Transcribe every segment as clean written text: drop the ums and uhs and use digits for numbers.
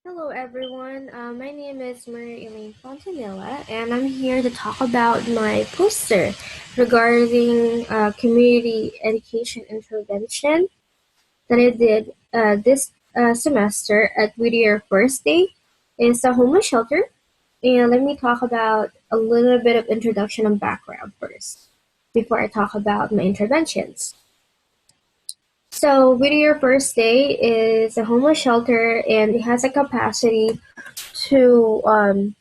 Hello everyone, my name is Maria Elaine Fontanilla and I'm here to talk about my poster regarding community education intervention that I did this semester at Whittier First Day. It's a homeless shelter, and let me talk about a little bit of introduction and background first before I talk about my interventions. So Whittier First Day is a homeless shelter and it has a capacity to um,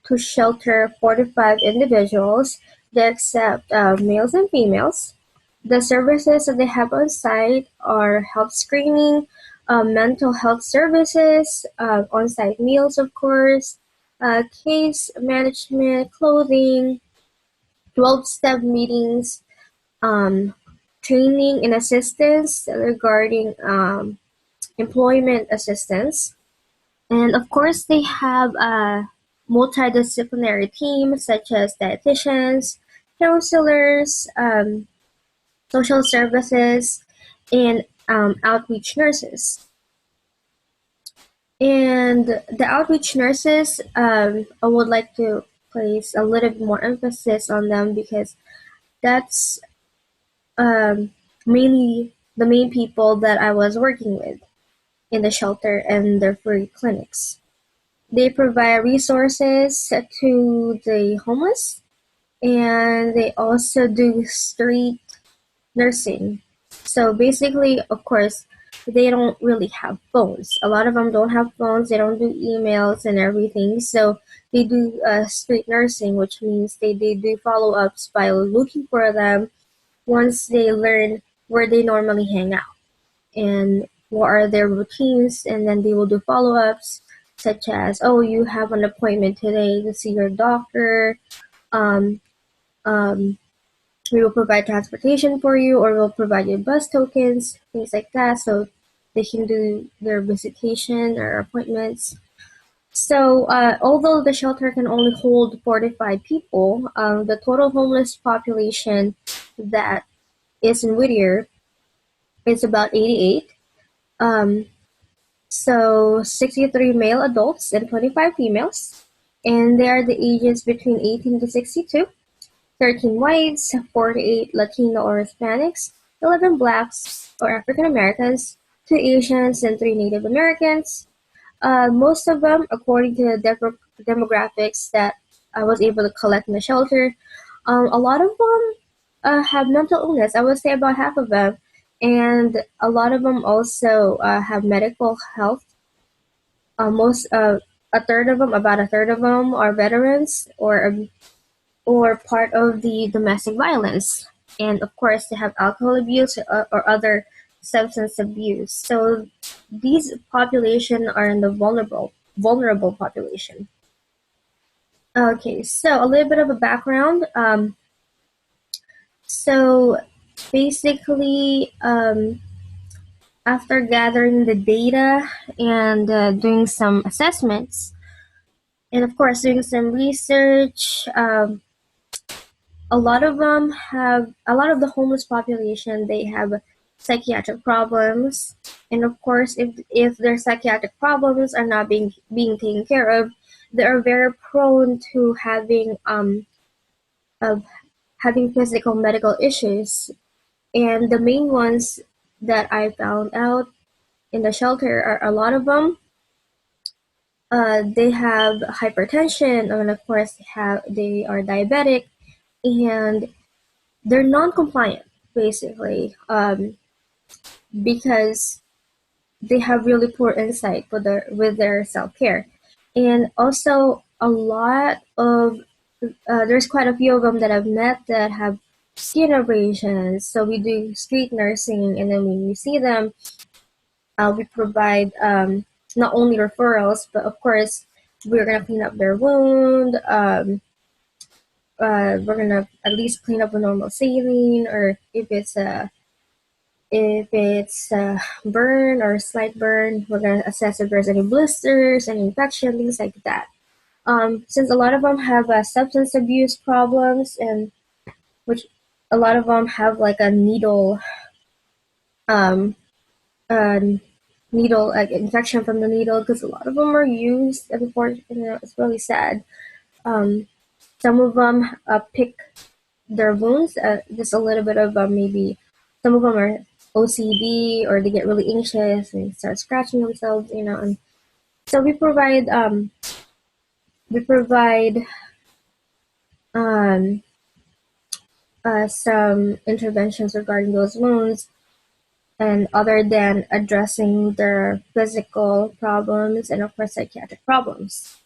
to shelter 45 individuals. They accept males and females. The services that they have on site are health screening, mental health services, on-site meals, of course, case management, clothing, 12-step meetings, um, training and assistance regarding employment assistance. And of course, they have a multidisciplinary team such as dietitians, counselors, social services, and outreach nurses. And the outreach nurses, I would like to place a little bit more emphasis on them because that's um, mainly the main people that I was working with in the shelter and their free clinics. They provide resources to the homeless, and they also do street nursing. So basically, of course, they don't really have phones. A lot of them don't have phones. They don't do emails and everything. So they do street nursing, which means they do follow-ups by looking for them once they learn where they normally hang out and what are their routines, and then they will do follow-ups such as, oh, you have an appointment today to see your doctor. um, um, we will provide transportation for you, or we'll provide you bus tokens, things like that, so they can do their visitation or appointments. So although the shelter can only hold 45 people, the total homeless population that is in Whittier is about 88. um, So 63 male adults and 25 females, and they are the ages between 18 to 62, 13 whites, 48 Latino or Hispanics, 11 blacks or African Americans, 2 Asians, and 3 Native Americans. Most of them, according to the demographics that I was able to collect in the shelter, a lot of them have mental illness. I would say about half of them, and a lot of them also have medical health. Most about a third of them are veterans or part of the domestic violence, and of course they have alcohol abuse or other substance abuse. So these population are in the vulnerable population. Okay, so a little bit of a background. So basically, after gathering the data and doing some assessments, and of course doing some research, a lot of the homeless population, they have psychiatric problems, and of course if their psychiatric problems are not being taken care of, they are very prone to of having physical medical issues. And the main ones that I found out in the shelter are a lot of them. They have hypertension, and of course they are diabetic, and they're non-compliant basically, because they have really poor insight with their self-care. And also a lot of there's quite a few of them that I've met that have skin abrasions. So we do street nursing, and then when we see them, we provide not only referrals, but of course we're gonna clean up their wound. We're gonna at least clean up with normal saline, or if it's a burn or a slight burn, we're gonna assess if there's any blisters, any infection, things like that. Since a lot of them have substance abuse problems, and which a lot of them have like a needle, um, uh, needle, like infection from the needle, because a lot of them are used, and before, it's really sad. Um, some of them pick their wounds, just a little bit of maybe some of them are OCD, or they get really anxious and start scratching themselves, and so we provide um, some interventions regarding those wounds, and other than addressing their physical problems and of course psychiatric problems.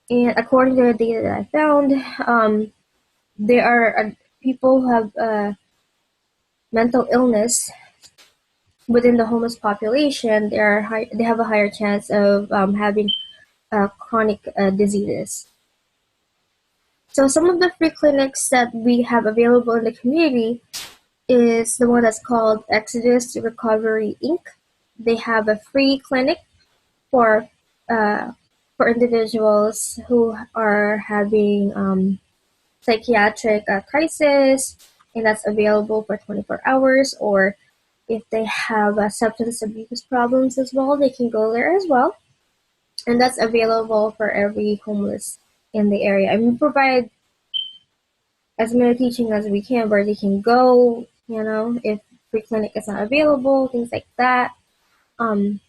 And according to the data that I found, there are people who have mental illness within the homeless population. They have a higher chance of having chronic diseases. So some of the free clinics that we have available in the community is the one that's called Exodus Recovery Inc. They have a free clinic for uh, for individuals who are having psychiatric crisis, and that's available for 24 hours. Or if they have substance abuse problems as well, they can go there as well, and that's available for every homeless in the area. And we provide as many teaching as we can where they can go, if free clinic is not available, things like that. Um,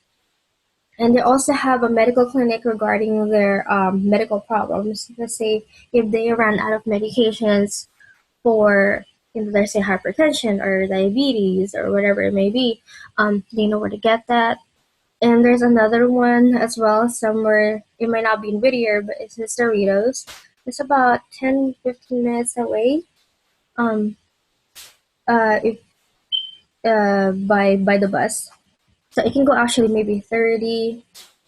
and they also have a medical clinic regarding their medical problems. Let's say if they run out of medications for, let's say, hypertension or diabetes or whatever it may be, they know where to get that. And there's another one as well, somewhere, it might not be in Whittier, but it's in Cerritos. It's about 10-15 minutes away. Um, if by the bus, so it can go actually maybe 30,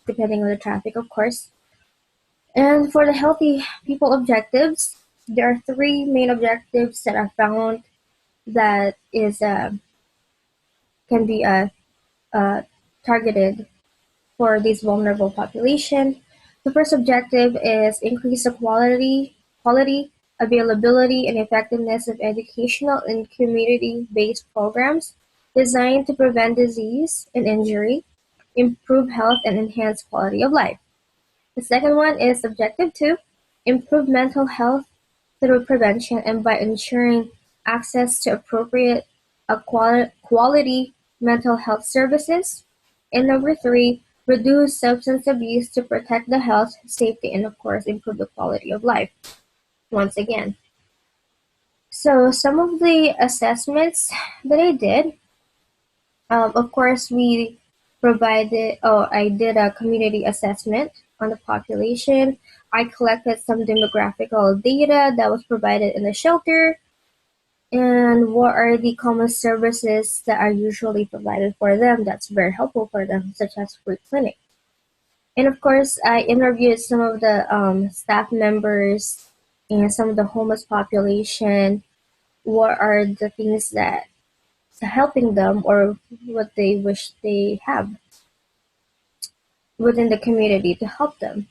depending on the traffic, of course. And for the healthy people objectives, there are three main objectives that I found that is can be targeted for this vulnerable population. The first objective is increase the quality, availability, and effectiveness of educational and community-based programs designed to prevent disease and injury, improve health, and enhance quality of life. The second one is objective 2, improve mental health through prevention and by ensuring access to appropriate quality mental health services. And number 3, reduce substance abuse to protect the health, safety, and of course improve the quality of life. Once again. So some of the assessments that I did, of course, I did a community assessment on the population. I collected some demographical data that was provided in the shelter, and what are the common services that are usually provided for them that's very helpful for them, such as free clinic. And of course, I interviewed some of the staff members and some of the homeless population. What are the things that helping them, or what they wish they have within the community to help them.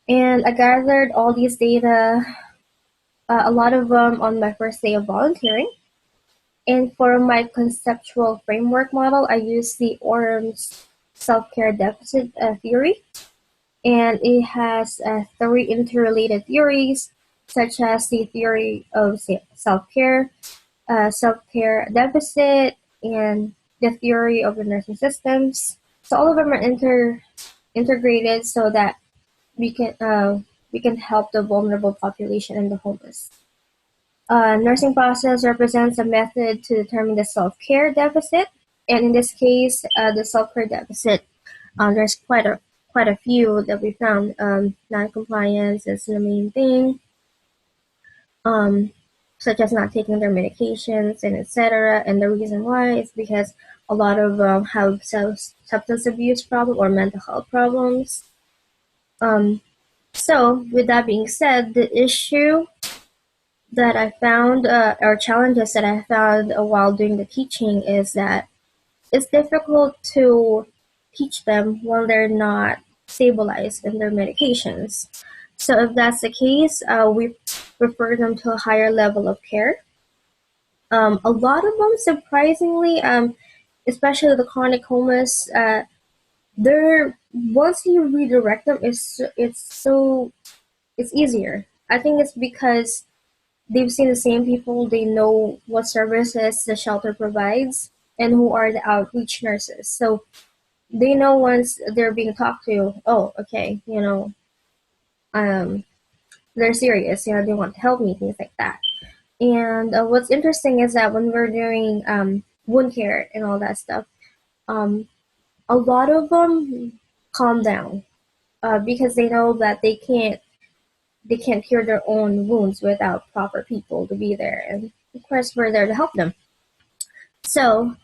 And I gathered all these data, a lot of them on my first day of volunteering. And for my conceptual framework model, I used the Orm's self-care deficit theory. And it has three interrelated theories, such as the theory of self-care, self-care deficit, and the theory of the nursing systems. So all of them are integrated so that we can help the vulnerable population and the homeless. Nursing process represents a method to determine the self-care deficit, and in this case, the self-care deficit, there's quite a few that we found. Non-compliance is the main thing, such as not taking their medications and etc. And the reason why is because a lot of have substance abuse problem or mental health problems. So with that being said, the issue that I found, or challenges that I found while doing the teaching, is that it's difficult to teach them when they're not stabilized in their medications. So if that's the case, we refer them to a higher level of care. A lot of them, surprisingly, especially the chronic homeless. They're once you redirect them, it's easier. I think it's because they've seen the same people. They know what services the shelter provides and who are the outreach nurses. So they know once they're being talked to, oh, okay, um, they're serious. They want to help me, things like that. And what's interesting is that when we're doing wound care and all that stuff, um, a lot of them calm down because they know that they can't cure their own wounds without proper people to be there, and of course we're there to help them. So,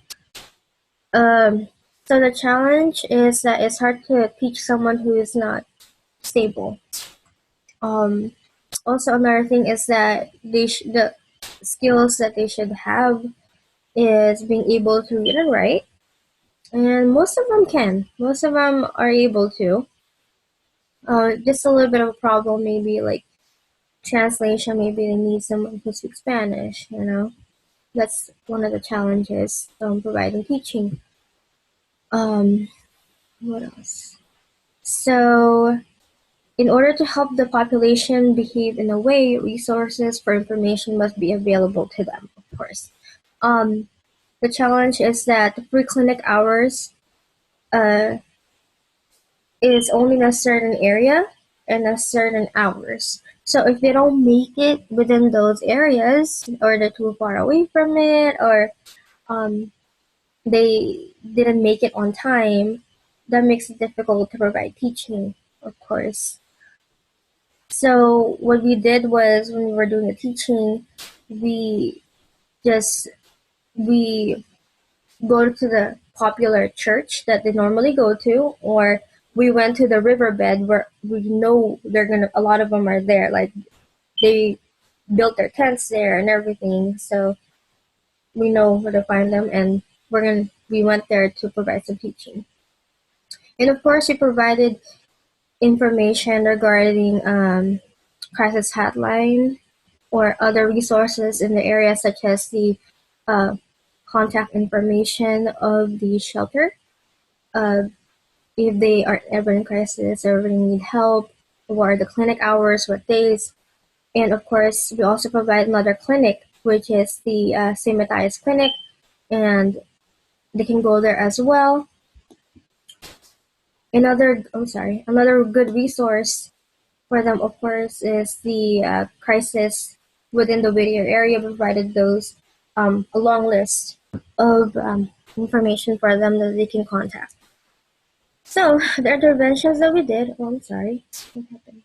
um, so the challenge is that it's hard to teach someone who is not stable. Um, Also, another thing is that the skills that they should have is being able to read and write, and most of them can. Most of them are able to. Just a little bit of a problem, maybe like translation. Maybe they need someone who speaks Spanish. That's one of the challenges providing teaching. Um, what else? So, in order to help the population behave in a way, resources for information must be available to them, of course. Um, the challenge is that the free clinic hours uh, is only in a certain area and a certain hours. So if they don't make it within those areas, or they're too far away from it, or um, they didn't make it on time, that makes it difficult to provide teaching, of course. So what we did was when we were doing the teaching, we just we go to the popular church that they normally go to, or we went to the riverbed where we know a lot of them are there. Like they built their tents there and everything, so we know where to find them, and we went there to provide some teaching. And of course, we provided information regarding crisis hotline or other resources in the area, such as the uh, contact information of the shelter. Uh, if they are ever in crisis or really need help, what are the clinic hours, what days. And of course, we also provide another clinic, which is the St. Matthias Clinic, and they can go there as well. Another good resource for them, of course, is the crisis within the Whittier area. Provided those a long list of information for them that they can contact. So the interventions that we did. Oh, I'm sorry. What happened?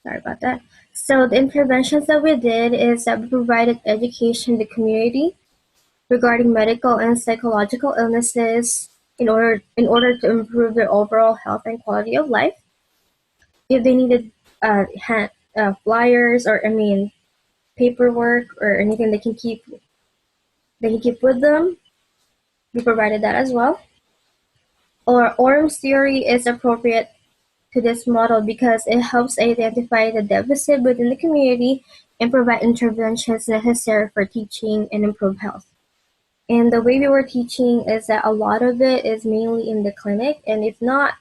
Sorry about that. So the interventions that we did is that we provided education to the community regarding medical and psychological illnesses in order to improve their overall health and quality of life. If they needed flyers, or paperwork or anything they can keep with them, we provided that as well. Or Orm's theory is appropriate to this model because it helps identify the deficit within the community and provide interventions necessary for teaching and improve health. And the way we were teaching is that a lot of it is mainly in the clinic, and if not,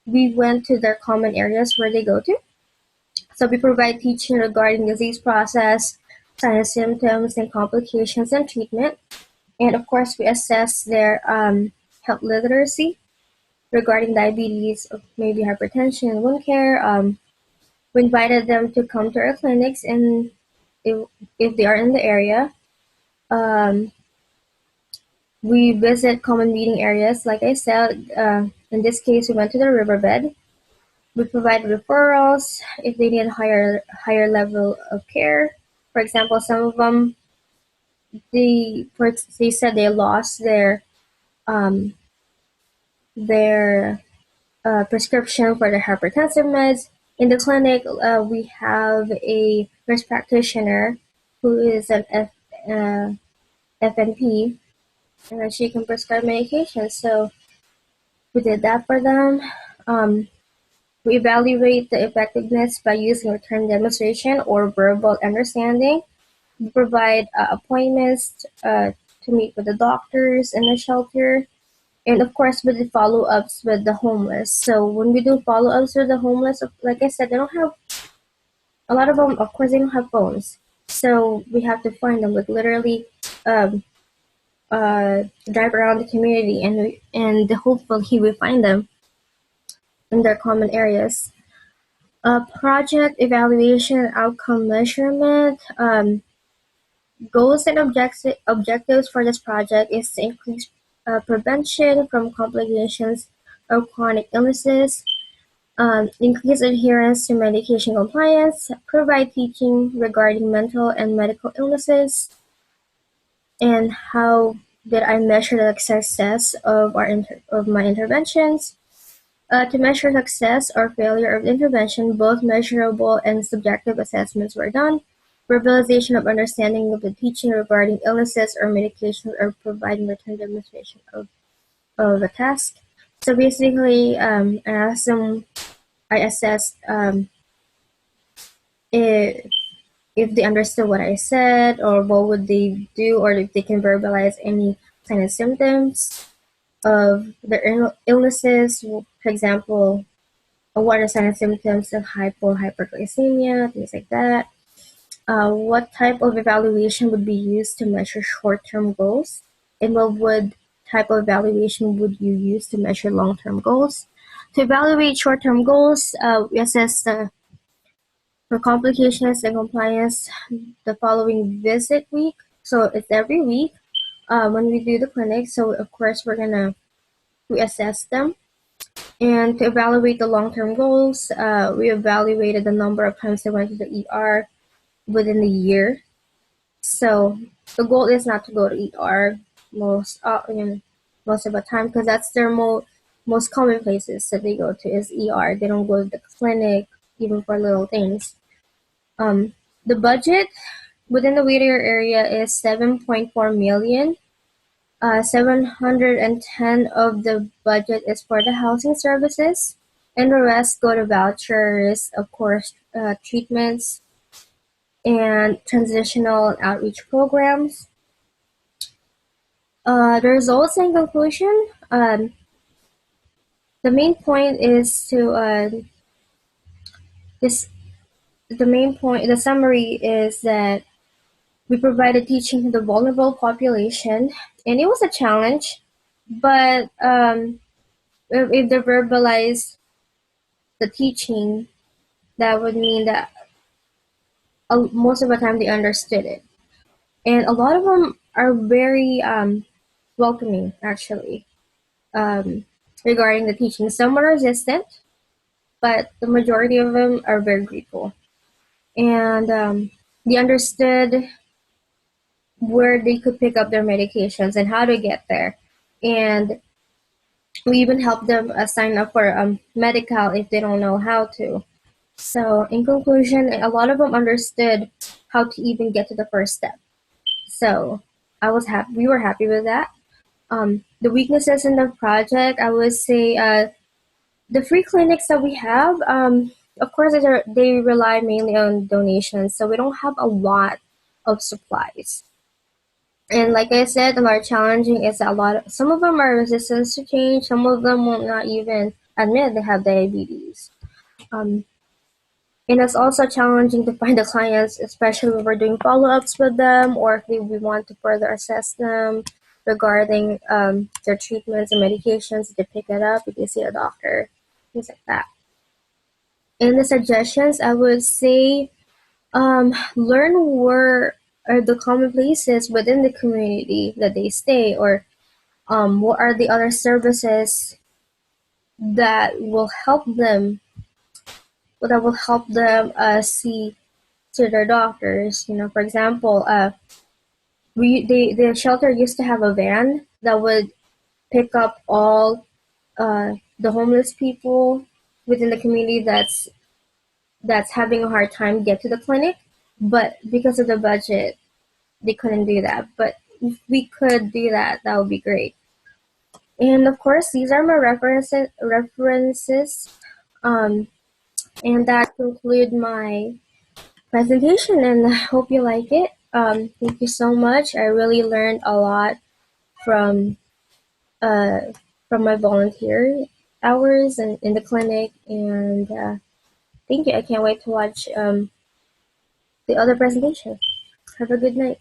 we went to their common areas where they go to. So we provide teaching regarding disease process, signs, symptoms, and complications and treatment. And of course, we assess their health literacy regarding diabetes, maybe hypertension, wound care. We invited them to come to our clinics, and if they are in the area, um, we visit common meeting areas. Like I said, in this case, we went to the riverbed. We provide referrals if they need higher level of care. For example, some of them they said they lost um, their prescription for their hypertensive meds. In the clinic, we have a nurse practitioner who is an FNP, and then she can prescribe medication. So we did that for them. We evaluate the effectiveness by using written demonstration or verbal understanding. We provide appointments to to meet with the doctors in the shelter, and of course with the follow-ups with the homeless. So when we do follow-ups with the homeless, like I said, they don't have a lot of them. Of course, they don't have phones, so we have to find them. Like literally, um, drive around the community, and hopefully we find them in their common areas. Project evaluation, outcome measurement. Goals and objectives for this project is to increase prevention from complications of chronic illnesses, increase adherence to medication compliance, provide teaching regarding mental and medical illnesses, and how did I measure the success of my interventions. To measure success or failure of intervention, both measurable and subjective assessments were done. Verbalization of understanding of the teaching regarding illnesses or medications, or providing written demonstration of a task. So basically, I assessed if they understood what I said, or what would they do, or if they can verbalize any kind of symptoms of their illnesses. For example, what are signs and symptoms of hyperglycemia, things like that. What type of evaluation would be used to measure short-term goals, and what type of evaluation would you use to measure long-term goals? To evaluate short-term goals, we assess for complications and compliance the following visit week. So it's every week when we do the clinic. So of course we assess them. And to evaluate the long-term goals, we evaluated the number of times they went to the ER within the year. So the goal is not to go to ER most of the time, because that's their most common places that they go to is ER. They don't go to the clinic even for little things. The budget within the Whittier area is 7.4 million. 710 of the budget is for the housing services, and the rest go to vouchers, of course, treatments, and transitional and outreach programs. The results and conclusion. The main point is to the summary is that we provided teaching to the vulnerable population, and it was a challenge, but if they verbalize the teaching, that would mean that most of the time they understood it. And a lot of them are very welcoming, actually, regarding the teaching. Some are resistant, but the majority of them are very grateful. And they understood where they could pick up their medications and how to get there. And we even help them sign up for Medi-Cal if they don't know how to. So in conclusion, a lot of them understood how to even get to the first step. So we were happy with that. The weaknesses in the project, I would say the free clinics that we have, of course, they rely mainly on donations, so we don't have a lot of supplies. And like I said, a lot challenging is some of them are resistant to change, some of them will not even admit they have diabetes. And it's also challenging to find the clients, especially when we're doing follow-ups with them, or if we want to further assess them regarding their treatments and medications to pick it up if they see a doctor, things like that. In the suggestions, I would say learn where are the common places within the community that they stay, or what are the other services that will help them see to their doctors. For example, the shelter used to have a van that would pick up all the homeless people within the community that's having a hard time get to the clinic, but because of the budget, they couldn't do that. But if we could do that, that would be great. And of course, these are my references, and that conclude my presentation, and I hope you like it. Thank you so much. I really learned a lot from uh, from my volunteer hours and in the clinic, and thank you. I can't wait to watch the other presentation. Have a good night.